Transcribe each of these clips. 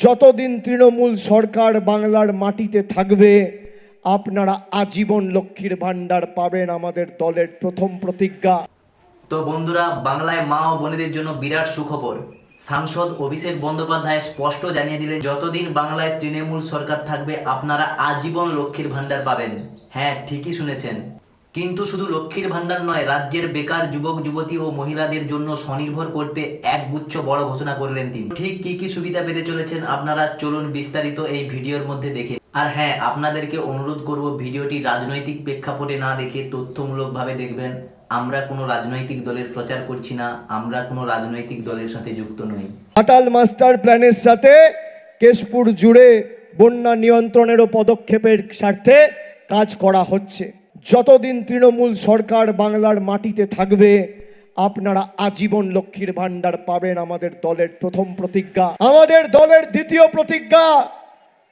যতদিন তৃণমূল সরকার বাংলার মাটিতে থাকবে আপনারা আজীবন লক্ষ্মীর ভান্ডার পাবেন, আমাদের দলের প্রথম প্রতিজ্ঞা। তো বন্ধুরা, বাংলায় মা ও বোনেদের জন্য বিরাট সুখবর। সাংসদ অভিষেক বন্দ্যোপাধ্যায় স্পষ্ট জানিয়ে দিলেন, যতদিন বাংলায় তৃণমূল সরকার থাকবে আপনারা আজীবন লক্ষ্মীর ভান্ডার পাবেন। হ্যাঁ, ঠিকই শুনেছেন। কিন্তু শুধু লক্ষ্মীর ভান্ডার নয়, রাজ্যের বেকার যুবক যুবতী ও মহিলাদের জন্য স্বনির্ভর করতে একগুচ্ছ বড় ঘোষণা করলেন তিনি। ঠিক কি কি সুবিধা পেতে চলেছেন আপনারা চলুন বিস্তারিত এই ভিডিওর মধ্যে দেখে। আর হ্যাঁ, আপনাদেরকে অনুরোধ করব ভিডিওটি রাজনৈতিক প্রেক্ষাপটে না দেখে তথ্যমূলকভাবে দেখবেন। আমরা কোনো রাজনৈতিক দলের প্রচার করছি না, আমরা কোনো রাজনৈতিক দলের সাথে যুক্ত নই। আটাল মাস্টার প্ল্যানের সাথে কেশপুর জুড়ে বন্যা নিয়ন্ত্রণেরও পদক্ষেপের স্বার্থে কাজ করা হচ্ছে। যতদিন তৃণমূল সরকার বাংলার মাটিতে থাকবে আপনারা আজীবন লক্ষ্মীর ভান্ডার পাবেন, আমাদের দলের প্রথম প্রতিজ্ঞা। আমাদের দলের দ্বিতীয় প্রতিজ্ঞা,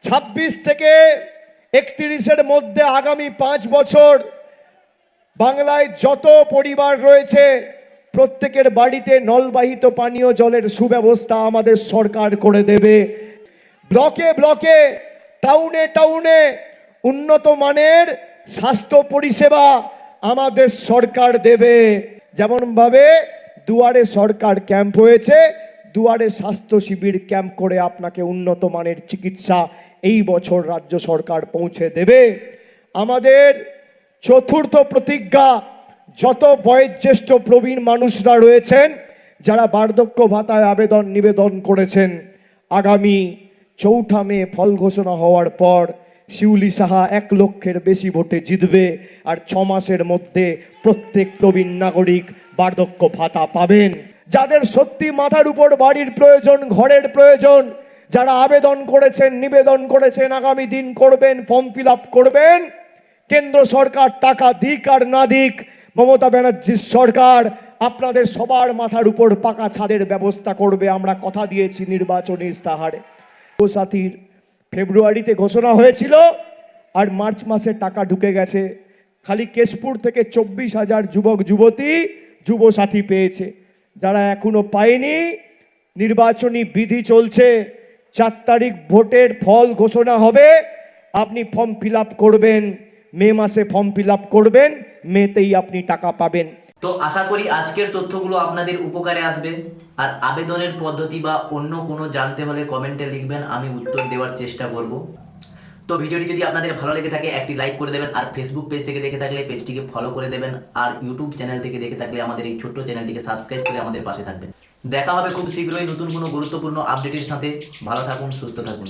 26 থেকে 31-এর মধ্যে আগামী 5 বছর বাংলায় যত পরিবার রয়েছে প্রত্যেকের বাড়িতে নলবাহিত পানীয় জলের সুব্যবস্থা আমাদের সরকার করে দেবে। ব্লকে ব্লকে, টাউনে টাউনে উন্নত মানের স্বাস্থ্য পরিষেবা আমাদের সরকার দেবে। যেমনভাবে দুয়ারে সরকার ক্যাম্প হয়েছে, দুয়ারে স্বাস্থ্য শিবির ক্যাম্প করে আপনাকে উন্নত মানের চিকিৎসা এই বছর রাজ্য সরকার পৌঁছে দেবে। আমাদের চতুর্থ প্রতিজ্ঞা, যত বয়োজ্যেষ্ঠ প্রবীণ মানুষরা রয়েছেন যারা বার্ধক্য ভাতায় নিবেদন করেছেন, আগামী 4 মে ফল ঘোষণা হওয়ার পর শিউলি সাহা 1 লক্ষের বেশি ভোটে জিতবে আর 6 মাসের মধ্যে প্রত্যেক প্রবীণ নাগরিক বার্ধক্য ভাতা পাবেন। যাদের সত্যি মাথার উপর বাড়ির প্রয়োজন, ঘরের প্রয়োজন, যারা আবেদন করেছেন, নিবেদন করেছেন, আগামী দিন করবেন, ফর্ম ফিল আপ করবেন, কেন্দ্র সরকার টাকা দিক আর না দিক, মমতা ব্যানার্জির সরকার আপনাদের সবার মাথার উপর পাকা ছাদের ব্যবস্থা করবে। আমরা কথা দিয়েছি নির্বাচনী ইস্তাহারে। সাথীর ফেব্রুয়ারিতে ঘোষণা হয়েছিল আর মার্চ মাসে টাকা ঢুকে গেছে। খালি কেশপুর থেকে 24,000 যুবক যুবতী যুবসাথী পেয়েছে। যারা এখনো পায়নি, নির্বাচনী বিধি চলছে, 4 তারিখ ভোটের ফল ঘোষণা হবে। আপনি ফর্ম ফিল আপ করবেন, মে মাসে ফর্ম ফিল আপ করবেন, মেতেই আপনি টাকা পাবেন। তো আশা করি আজকের তথ্যগুলো আপনাদের উপকারে আসবে। আর আবেদনের পদ্ধতি বা অন্য কোনো জানতে হলে কমেন্টে লিখবেন, আমি উত্তর দেওয়ার চেষ্টা করব। তো ভিডিওটি যদি আপনাদের ভালো লেগে থাকে একটি লাইক করে দেবেন, আর ফেসবুক পেজ থেকে দেখে থাকলে পেজটিকে ফলো করে দেবেন, আর ইউটিউব চ্যানেল থেকে দেখে থাকলে আমাদের এই ছোট্ট চ্যানেলটিকে সাবস্ক্রাইব করে আমাদের পাশে থাকবেন। দেখা হবে খুব শীঘ্রই নতুন কোনো গুরুত্বপূর্ণ আপডেটের সাথে। ভালো থাকুন, সুস্থ থাকুন।